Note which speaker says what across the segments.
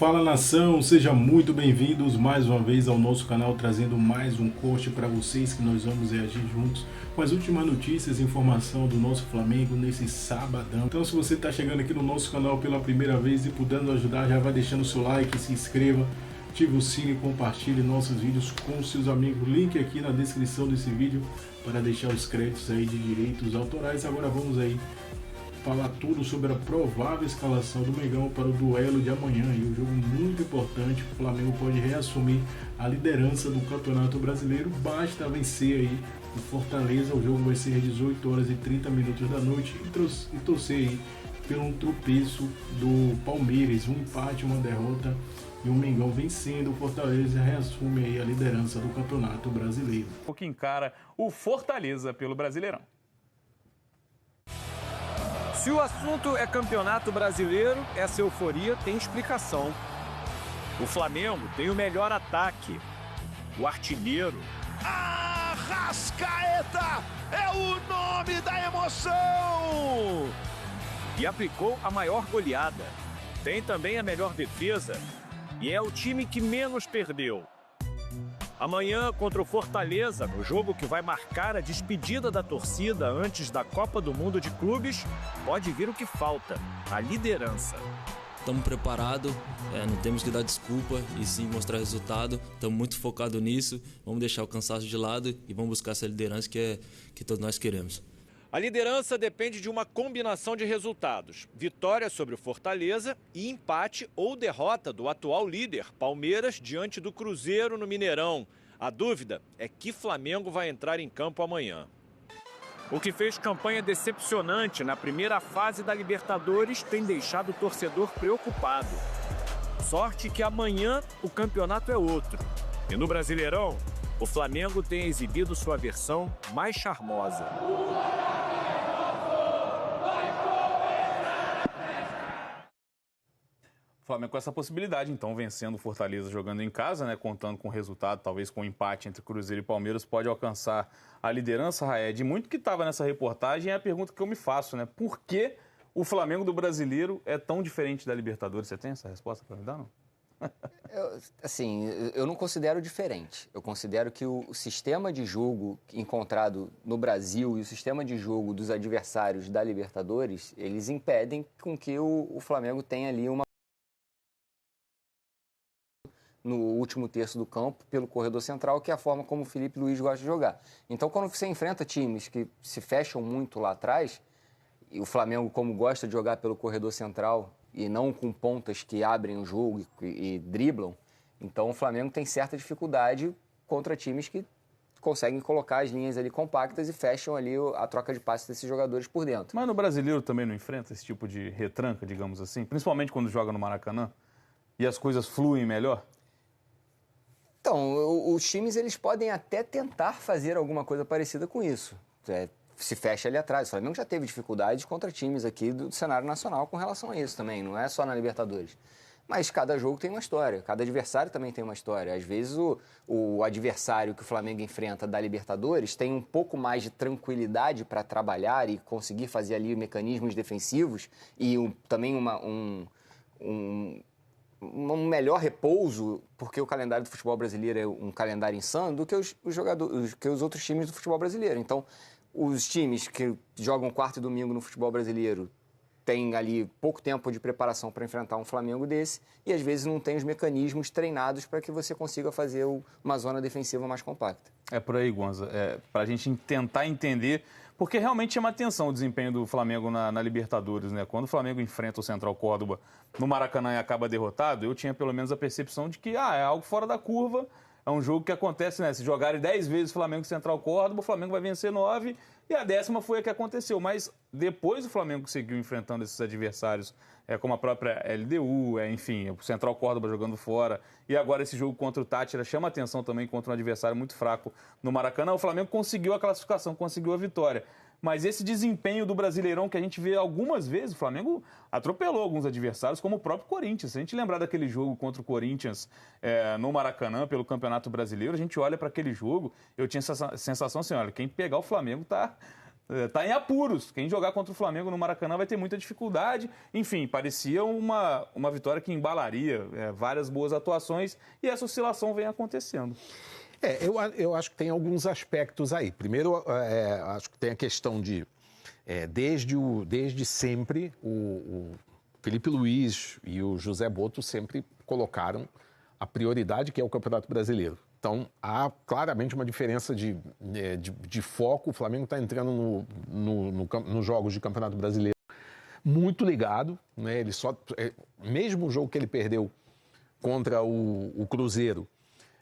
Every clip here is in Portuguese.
Speaker 1: Fala nação, sejam muito bem-vindos mais uma vez ao nosso canal, trazendo mais um corte para vocês que nós vamos reagir juntos com as últimas notícias e informação do nosso Flamengo nesse sabadão. Então, se você está chegando aqui no nosso canal pela primeira vez e puder nos ajudar, já vai deixando o seu like, se inscreva, ative o sino e compartilhe nossos vídeos com seus amigos. Link aqui na descrição desse vídeo para deixar os créditos aí de direitos autorais. Agora vamos aí falar tudo sobre a provável escalação do Mengão para o duelo de amanhã. E um jogo muito importante. O Flamengo pode reassumir a liderança do Campeonato Brasileiro. Basta vencer aí o Fortaleza. O jogo vai ser às 18 horas e 30 minutos da noite. E torcer aí pelo um tropeço do Palmeiras. Um empate, uma derrota. E o Mengão vencendo o Fortaleza reassume aí a liderança do Campeonato Brasileiro.
Speaker 2: O que encara o Fortaleza pelo Brasileirão.
Speaker 3: Se o assunto é Campeonato Brasileiro, essa euforia tem explicação. O Flamengo tem o melhor ataque, o artilheiro.
Speaker 4: Arrascaeta é o nome da emoção!
Speaker 3: E aplicou a maior goleada. Tem também a melhor defesa e é o time que menos perdeu. Amanhã, contra o Fortaleza, no jogo que vai marcar a despedida da torcida antes da Copa do Mundo de Clubes, pode vir o que falta, a liderança.
Speaker 5: Estamos preparados, não temos que dar desculpa e sim mostrar resultado. Estamos muito focados nisso, vamos deixar o cansaço de lado e vamos buscar essa liderança que todos nós queremos.
Speaker 3: A liderança depende de uma combinação de resultados. Vitória sobre o Fortaleza e empate ou derrota do atual líder, Palmeiras, diante do Cruzeiro no Mineirão. A dúvida é que Flamengo vai entrar em campo amanhã. O que fez campanha decepcionante na primeira fase da Libertadores tem deixado o torcedor preocupado. Sorte que amanhã o campeonato é outro. E no Brasileirão, o Flamengo tem exibido sua versão mais charmosa.
Speaker 2: O Flamengo com essa possibilidade, então, vencendo o Fortaleza jogando em casa, né, contando com o resultado, talvez com um empate entre Cruzeiro e Palmeiras, pode alcançar a liderança, Raed. E muito que estava nessa reportagem é a pergunta que eu me faço, né? Por que o Flamengo do Brasileiro é tão diferente da Libertadores? Você tem essa resposta para me dar, não?
Speaker 6: Eu não considero diferente. Eu considero que o sistema de jogo encontrado no Brasil e o sistema de jogo dos adversários da Libertadores, eles impedem com que o Flamengo tenha ali uma no último terço do campo, pelo corredor central, que é a forma como o Felipe Luiz gosta de jogar. Então, quando você enfrenta times que se fecham muito lá atrás, e o Flamengo, como gosta de jogar pelo corredor central, e não com pontas que abrem o jogo e driblam, então o Flamengo tem certa dificuldade contra times que conseguem colocar as linhas ali compactas e fecham ali a troca de passes desses jogadores por dentro.
Speaker 2: Mas no Brasileiro também não enfrenta esse tipo de retranca, digamos assim? Principalmente quando joga no Maracanã e as coisas fluem melhor?
Speaker 6: Então, os times eles podem até tentar fazer alguma coisa parecida com isso. Se fecha ali atrás. O Flamengo já teve dificuldades contra times aqui do cenário nacional com relação a isso também, não é só na Libertadores. Mas cada jogo tem uma história, cada adversário também tem uma história. Às vezes o adversário que o Flamengo enfrenta da Libertadores tem um pouco mais de tranquilidade para trabalhar e conseguir fazer ali mecanismos defensivos e também um melhor repouso, porque o calendário do futebol brasileiro é um calendário insano, do que os outros times do futebol brasileiro. Então, os times que jogam quarta e domingo no futebol brasileiro têm ali pouco tempo de preparação para enfrentar um Flamengo desse e, às vezes, não tem os mecanismos treinados para que você consiga fazer uma zona defensiva mais compacta.
Speaker 2: É por aí, Gonza. Para a gente tentar entender, porque realmente chama atenção o desempenho do Flamengo na Libertadores, né? Quando o Flamengo enfrenta o Central Córdoba no Maracanã e acaba derrotado, eu tinha pelo menos a percepção de que é algo fora da curva. É um jogo que acontece, né? Se jogarem 10 vezes Flamengo e Central Córdoba, o Flamengo vai vencer 9 e a 10ª foi a que aconteceu. Mas depois o Flamengo seguiu enfrentando esses adversários, como a própria LDU, enfim, o Central Córdoba jogando fora. E agora esse jogo contra o Táchira chama atenção também contra um adversário muito fraco no Maracanã. O Flamengo conseguiu a classificação, conseguiu a vitória. Mas esse desempenho do Brasileirão que a gente vê algumas vezes, o Flamengo atropelou alguns adversários, como o próprio Corinthians. Se a gente lembrar daquele jogo contra o Corinthians no Maracanã, pelo Campeonato Brasileiro, a gente olha para aquele jogo, eu tinha essa sensação assim, olha, quem pegar o Flamengo Está em apuros. Quem jogar contra o Flamengo no Maracanã vai ter muita dificuldade. Enfim, parecia uma vitória que embalaria várias boas atuações e essa oscilação vem acontecendo.
Speaker 7: Eu acho que tem alguns aspectos aí. Primeiro, acho que tem a questão de, desde sempre, o Felipe Luiz e o José Botto sempre colocaram a prioridade, que é o Campeonato Brasileiro. Então, há claramente uma diferença de foco. O Flamengo está entrando nos jogos de Campeonato Brasileiro muito ligado, né? Ele mesmo o jogo que ele perdeu contra o Cruzeiro,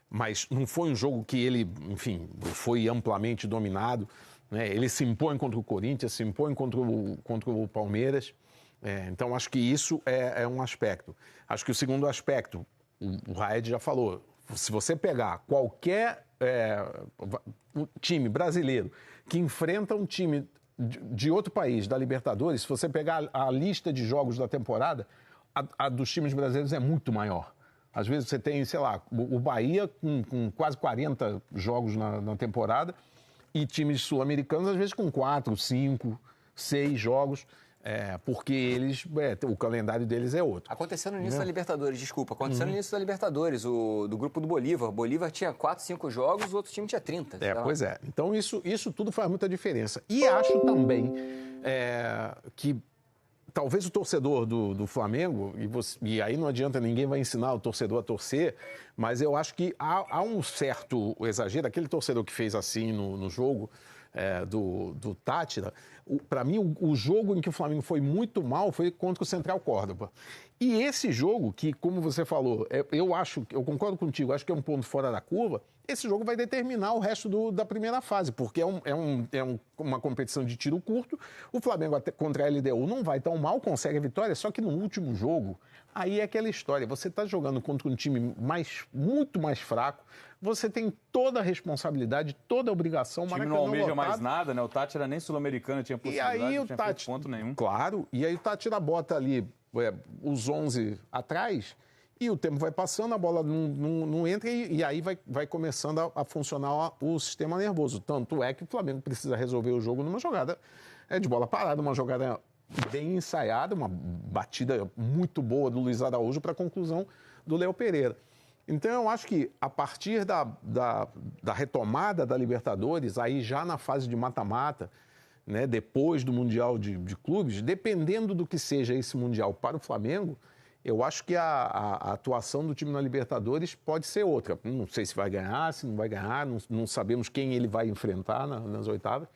Speaker 7: mas não foi um jogo que ele, enfim, foi amplamente dominado, né? Ele se impõe contra o Corinthians, se impõe contra o Palmeiras. Então, acho que isso é um aspecto. Acho que o segundo aspecto, o Raed já falou, se você pegar qualquer time brasileiro que enfrenta um time de outro país, da Libertadores, se você pegar a lista de jogos da temporada, a dos times brasileiros é muito maior. Às vezes você tem, sei lá, o Bahia com quase 40 jogos na temporada e times sul-americanos, às vezes, com 4, 5, 6 jogos. Porque eles, o calendário deles é outro.
Speaker 6: Aconteceu no início da Libertadores, desculpa. Aconteceu no início da Libertadores, do grupo do Bolívar. O Bolívar tinha 4, 5 jogos, o outro time tinha 30.
Speaker 7: Pois é. Então isso tudo faz muita diferença. E acho também que talvez o torcedor do Flamengo, e aí não adianta, ninguém vai ensinar o torcedor a torcer, mas eu acho que há um certo exagero. Aquele torcedor que fez assim no jogo do Tátira, para mim o jogo em que o Flamengo foi muito mal foi contra o Central Córdoba. E esse jogo, que como você falou, eu concordo contigo, acho que é um ponto fora da curva, esse jogo vai determinar o resto da primeira fase, porque uma competição de tiro curto. O Flamengo contra a LDU não vai tão mal, consegue a vitória, só que no último jogo, aí é aquela história, você está jogando contra um time muito mais fraco, você tem toda a responsabilidade, toda a obrigação.
Speaker 2: O time não almeja mais nada, né? O Tátira nem sul-americano tinha possibilidade,
Speaker 7: e aí
Speaker 2: não tinha feito ponto nenhum.
Speaker 7: Claro, e aí o Tátira bota ali os 11 atrás e o tempo vai passando, a bola não entra e aí vai começando a funcionar o sistema nervoso. Tanto é que o Flamengo precisa resolver o jogo numa jogada de bola parada, uma jogada bem ensaiada, uma batida muito boa do Luiz Araújo para a conclusão do Léo Pereira. Então, eu acho que a partir da retomada da Libertadores, aí já na fase de mata-mata, né, depois do Mundial de Clubes, dependendo do que seja esse Mundial para o Flamengo, eu acho que a atuação do time na Libertadores pode ser outra. Não sei se vai ganhar, se não vai ganhar, não sabemos quem ele vai enfrentar nas oitavas.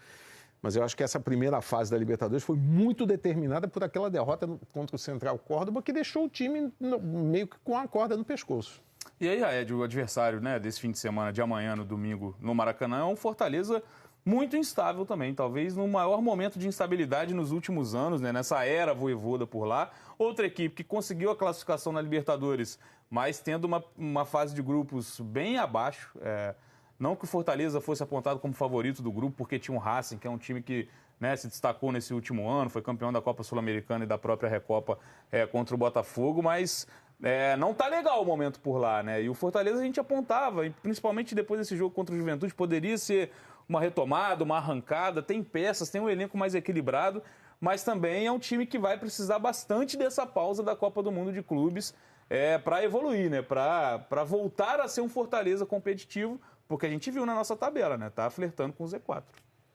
Speaker 7: Mas eu acho que essa primeira fase da Libertadores foi muito determinada por aquela derrota contra o Central Córdoba, que deixou o time meio que com a corda no pescoço.
Speaker 2: E aí, Raed, o adversário, né, desse fim de semana, de amanhã, no domingo, no Maracanã, é um Fortaleza muito instável também, talvez no maior momento de instabilidade nos últimos anos, né, nessa era Vojvoda por lá. Outra equipe que conseguiu a classificação na Libertadores, mas tendo uma fase de grupos bem abaixo. Não que o Fortaleza fosse apontado como favorito do grupo, porque tinha um Racing, que é um time que, né, se destacou nesse último ano, foi campeão da Copa Sul-Americana e da própria Recopa contra o Botafogo, mas não está legal o momento por lá, né? E o Fortaleza a gente apontava, e principalmente depois desse jogo contra o Juventude, poderia ser uma retomada, uma arrancada, tem peças, tem um elenco mais equilibrado, mas também é um time que vai precisar bastante dessa pausa da Copa do Mundo de Clubes para evoluir, né? Para voltar a ser um Fortaleza competitivo, porque a gente viu na nossa tabela, né? Tá flertando com o Z4.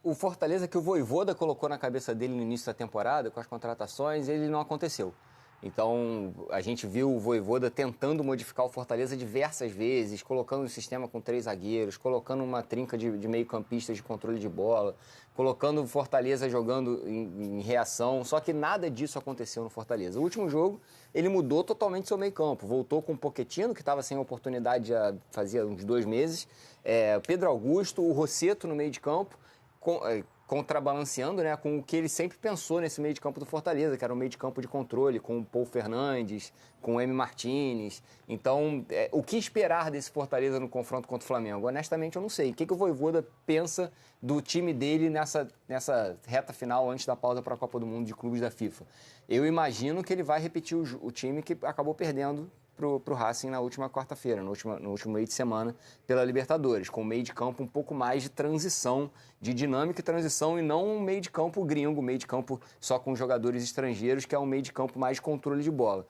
Speaker 6: O Fortaleza que o Vojvoda colocou na cabeça dele no início da temporada, com as contratações, ele não aconteceu. Então, a gente viu o Vojvoda tentando modificar o Fortaleza diversas vezes, colocando um sistema com 3 zagueiros, colocando uma trinca de meio-campistas de controle de bola, colocando o Fortaleza jogando em reação, só que nada disso aconteceu no Fortaleza. O último jogo, ele mudou totalmente seu meio-campo, voltou com o Pochettino, que estava sem oportunidade já fazia uns 2 meses, Pedro Augusto, o Rossetto no meio de campo, contrabalanceando, né, com o que ele sempre pensou nesse meio de campo do Fortaleza, que era um meio de campo de controle, com o Paul Fernandes, com o M. Martínez. Então, o que esperar desse Fortaleza no confronto contra o Flamengo? Honestamente, eu não sei. O que o Vojvoda pensa do time dele nessa reta final antes da pausa para a Copa do Mundo de Clubes da FIFA? Eu imagino que ele vai repetir o time que acabou perdendo para o Racing na última quarta-feira, no último meio de semana, pela Libertadores, com um meio de campo um pouco mais de transição, de dinâmica e transição, e não um meio de campo gringo, meio de campo só com jogadores estrangeiros, que é um meio de campo mais de controle de bola.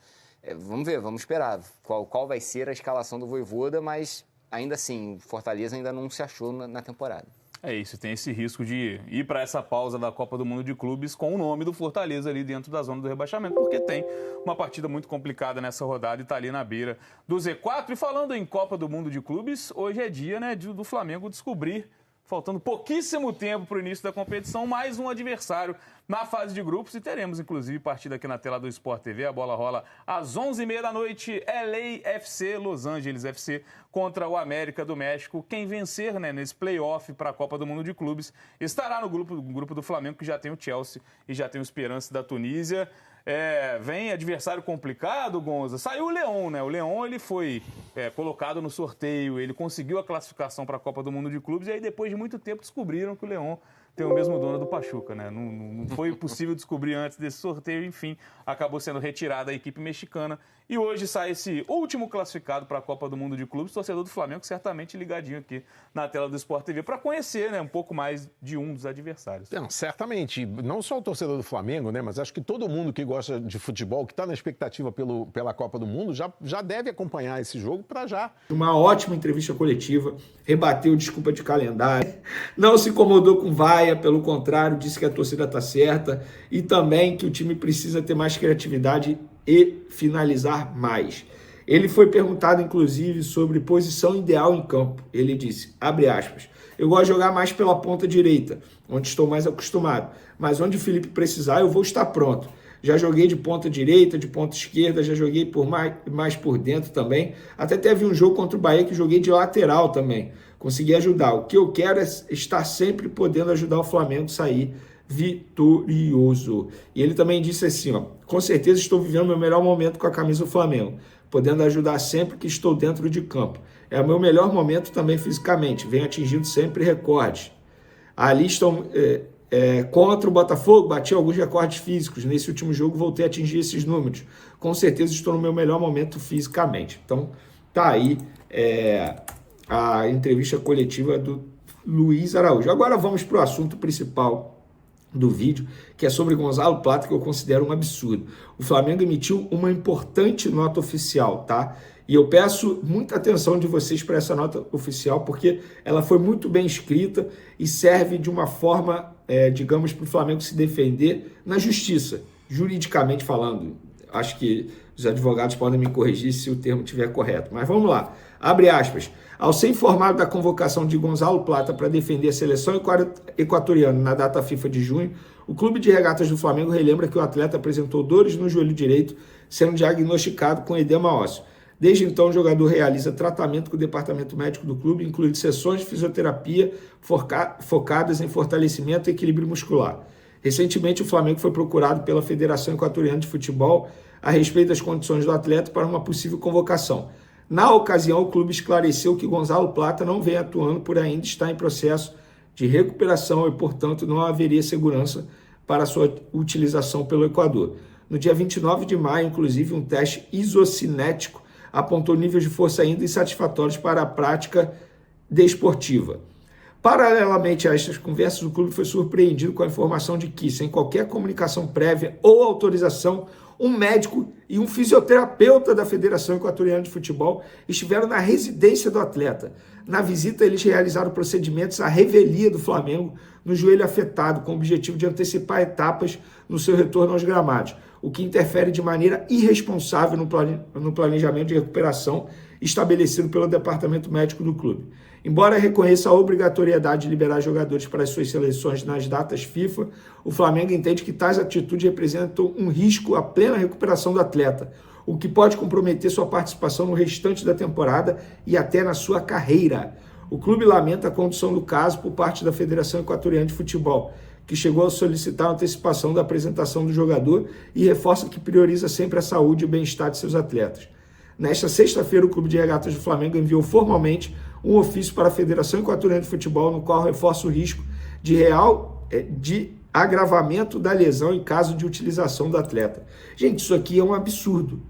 Speaker 6: Vamos ver, vamos esperar qual vai ser a escalação do Vojvoda, mas ainda assim, o Fortaleza ainda não se achou na temporada.
Speaker 2: É isso, tem esse risco de ir para essa pausa da Copa do Mundo de Clubes com o nome do Fortaleza ali dentro da zona do rebaixamento, porque tem uma partida muito complicada nessa rodada e está ali na beira do Z4. E falando em Copa do Mundo de Clubes, hoje é dia, né, do Flamengo descobrir, faltando pouquíssimo tempo para o início da competição, mais um adversário na fase de grupos, e teremos, inclusive, partida aqui na tela do Sport TV. A bola rola às 11h30 da noite, LAFC, Los Angeles FC, contra o América do México. Quem vencer, né, nesse play-off para a Copa do Mundo de Clubes estará no grupo do Flamengo, que já tem o Chelsea e já tem o Esperance da Tunísia. Vem adversário complicado, Gonza. Saiu o Leão, né? O Leão, ele foi colocado no sorteio, ele conseguiu a classificação para a Copa do Mundo de Clubes, e aí depois de muito tempo descobriram que o Leão tem o mesmo dono do Pachuca, né? Não foi possível descobrir antes desse sorteio, enfim, acabou sendo retirada a equipe mexicana. E hoje sai esse último classificado para a Copa do Mundo de Clubes, torcedor do Flamengo certamente ligadinho aqui na tela do Sport TV para conhecer, né, um pouco mais de um dos adversários.
Speaker 7: Não, certamente, não só o torcedor do Flamengo, né, mas acho que todo mundo que gosta de futebol, que está na expectativa pela Copa do Mundo, já deve acompanhar esse jogo para já.
Speaker 8: Uma ótima entrevista coletiva, rebateu desculpa de calendário, não se incomodou com vaia, pelo contrário, disse que a torcida está certa e também que o time precisa ter mais criatividade e finalizar mais. Ele foi perguntado, inclusive, sobre posição ideal em campo. Ele disse, abre aspas, eu gosto de jogar mais pela ponta direita, onde estou mais acostumado, mas onde o Felipe precisar, eu vou estar pronto. Já joguei de ponta direita, de ponta esquerda, já joguei mais por dentro também. Até teve um jogo contra o Bahia que joguei de lateral também. Consegui ajudar. O que eu quero é estar sempre podendo ajudar o Flamengo a sair vitorioso. E ele também disse assim, ó, com certeza estou vivendo meu melhor momento com a camisa do Flamengo, podendo ajudar sempre que estou dentro de campo. É o meu melhor momento também fisicamente, venho atingindo sempre recordes. Ali estão contra o Botafogo, bati alguns recordes físicos. Nesse último jogo voltei a atingir esses números. Com certeza estou no meu melhor momento fisicamente. Então tá aí a entrevista coletiva do Luiz Araújo. Agora vamos para o assunto principal do vídeo, que é sobre Gonzalo Plata, que eu considero um absurdo. O Flamengo emitiu uma importante nota oficial, tá? E eu peço muita atenção de vocês para essa nota oficial, porque ela foi muito bem escrita e serve de uma forma, digamos, para o Flamengo se defender na justiça, juridicamente falando. Acho que os advogados podem me corrigir se o termo estiver correto. Mas vamos lá. Abre aspas. Ao ser informado da convocação de Gonzalo Plata para defender a seleção equatoriana na data FIFA de junho, o Clube de Regatas do Flamengo relembra que o atleta apresentou dores no joelho direito, sendo diagnosticado com edema ósseo. Desde então, o jogador realiza tratamento com o departamento médico do clube, incluindo sessões de fisioterapia focadas em fortalecimento e equilíbrio muscular. Recentemente, o Flamengo foi procurado pela Federação Equatoriana de Futebol a respeito das condições do atleta para uma possível convocação. Na ocasião, o clube esclareceu que Gonzalo Plata não vem atuando por ainda estar em processo de recuperação e, portanto, não haveria segurança para sua utilização pelo Equador. No dia 29 de maio, inclusive, um teste isocinético apontou níveis de força ainda insatisfatórios para a prática desportiva. Paralelamente a estas conversas, o clube foi surpreendido com a informação de que, sem qualquer comunicação prévia ou autorização, um médico e um fisioterapeuta da Federação Equatoriana de Futebol estiveram na residência do atleta. Na visita, eles realizaram procedimentos à revelia do Flamengo no joelho afetado, com o objetivo de antecipar etapas no seu retorno aos gramados, o que interfere de maneira irresponsável no planejamento de recuperação estabelecido pelo departamento médico do clube. Embora reconheça a obrigatoriedade de liberar jogadores para as suas seleções nas datas FIFA, o Flamengo entende que tais atitudes representam um risco à plena recuperação do atleta, o que pode comprometer sua participação no restante da temporada e até na sua carreira. O clube lamenta a condução do caso por parte da Federação Equatoriana de Futebol, que chegou a solicitar a antecipação da apresentação do jogador e reforça que prioriza sempre a saúde e o bem-estar de seus atletas. Nesta sexta-feira, o Clube de Regatas do Flamengo enviou formalmente um ofício para a Federação Equatoriana de Futebol, no qual reforça o risco de agravamento da lesão em caso de utilização do atleta. Gente, isso aqui é um absurdo.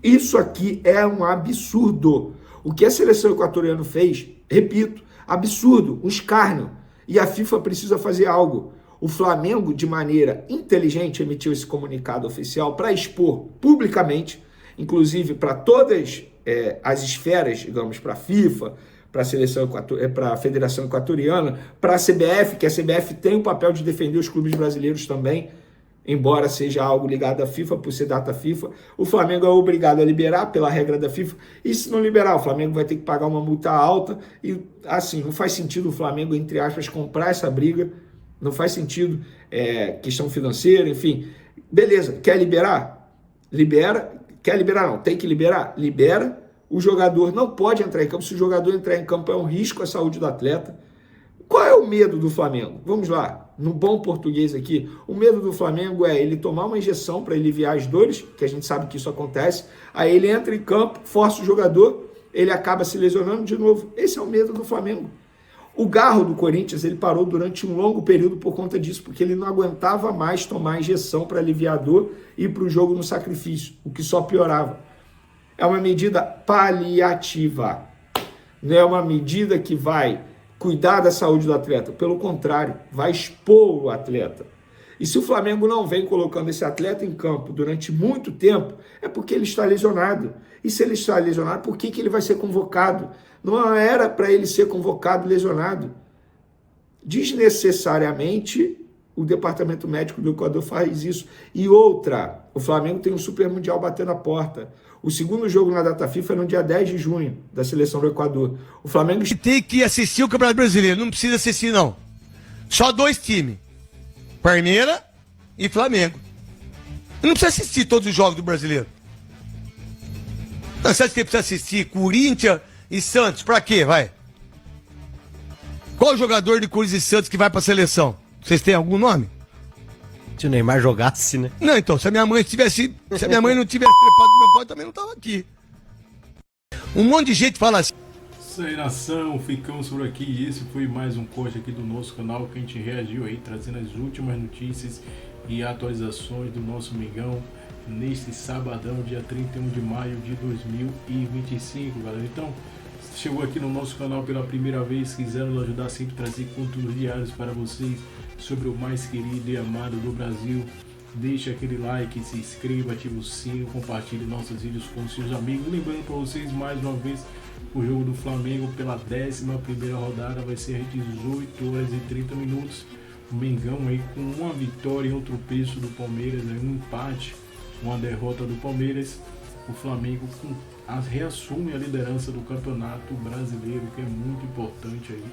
Speaker 8: Isso aqui é um absurdo. O que a seleção equatoriana fez, repito, absurdo, um escárnio. E a FIFA precisa fazer algo. O Flamengo, de maneira inteligente, emitiu esse comunicado oficial para expor publicamente, inclusive para todas as esferas, digamos, para a FIFA, para a seleção, para a Federação Equatoriana, para a CBF, que a CBF tem o papel de defender os clubes brasileiros também, embora seja algo ligado à FIFA, por ser data FIFA. O Flamengo é obrigado a liberar pela regra da FIFA, e se não liberar, o Flamengo vai ter que pagar uma multa alta, e assim, não faz sentido o Flamengo, entre aspas, comprar essa briga, não faz sentido, questão financeira, enfim. Beleza, quer liberar? Libera. Quer liberar? Não, tem que liberar? Libera. O jogador não pode entrar em campo. Se o jogador entrar em campo, é um risco à saúde do atleta. Qual é o medo do Flamengo? Vamos lá, no bom português aqui. O medo do Flamengo é ele tomar uma injeção para aliviar as dores, que a gente sabe que isso acontece. Aí ele entra em campo, força o jogador, ele acaba se lesionando de novo. Esse é o medo do Flamengo. O Garro do Corinthians, ele parou durante um longo período por conta disso, porque ele não aguentava mais tomar injeção para aliviar a dor e ir para o jogo no sacrifício, o que só piorava. É uma medida paliativa, não é uma medida que vai cuidar da saúde do atleta, pelo contrário, vai expor o atleta. E se o Flamengo não vem colocando esse atleta em campo durante muito tempo, é porque ele está lesionado. E se ele está lesionado, por que ele vai ser convocado? Não era para ele ser convocado lesionado. Desnecessariamente, o departamento médico do Equador faz isso. E outra, o Flamengo tem um Super Mundial batendo a porta. O segundo jogo na data FIFA é no dia 10 de junho, da seleção do Equador. O Flamengo
Speaker 9: tem que assistir o Campeonato Brasileiro, não precisa assistir não. Só 2 times, Palmeiras e Flamengo. Não precisa assistir todos os jogos do Brasileiro. Não, você acha que precisa assistir Corinthians e Santos? Pra quê, vai? Qual jogador de Corinthians e Santos que vai pra seleção? Vocês têm algum nome?
Speaker 10: Se o Neymar jogasse, né?
Speaker 9: Não, então, se a minha mãe não tivesse trepado no meu pai, também não tava aqui. Um monte de gente fala assim.
Speaker 1: Isso aí, nação, ficamos por aqui. E esse foi mais um corte aqui do nosso canal que a gente reagiu aí, trazendo as últimas notícias e atualizações do nosso Mengão neste sabadão, dia 31 de maio de 2025, galera. Então, se chegou aqui no nosso canal pela primeira vez, quiser nos ajudar sempre a trazer conteúdos diários para vocês sobre o mais querido e amado do Brasil, deixe aquele like, se inscreva, ative o sino, compartilhe nossos vídeos com seus amigos. Lembrando para vocês mais uma vez, o jogo do Flamengo pela 11ª rodada vai ser às 18h30. O Mengão aí com uma vitória e um tropeço do Palmeiras, aí um empate, uma derrota do Palmeiras. O Flamengo reassume a liderança do Campeonato Brasileiro, que é muito importante aí.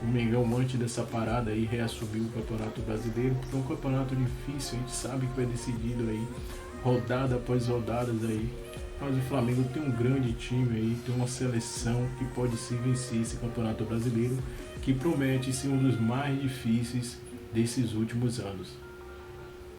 Speaker 1: O Mengão, antes dessa parada aí, reassumiu o Campeonato Brasileiro, porque é um campeonato difícil, a gente sabe que vai decidido aí, rodada após rodadas aí. Mas o Flamengo tem um grande time aí, tem uma seleção que pode se vencer esse Campeonato Brasileiro, que promete ser um dos mais difíceis desses últimos anos.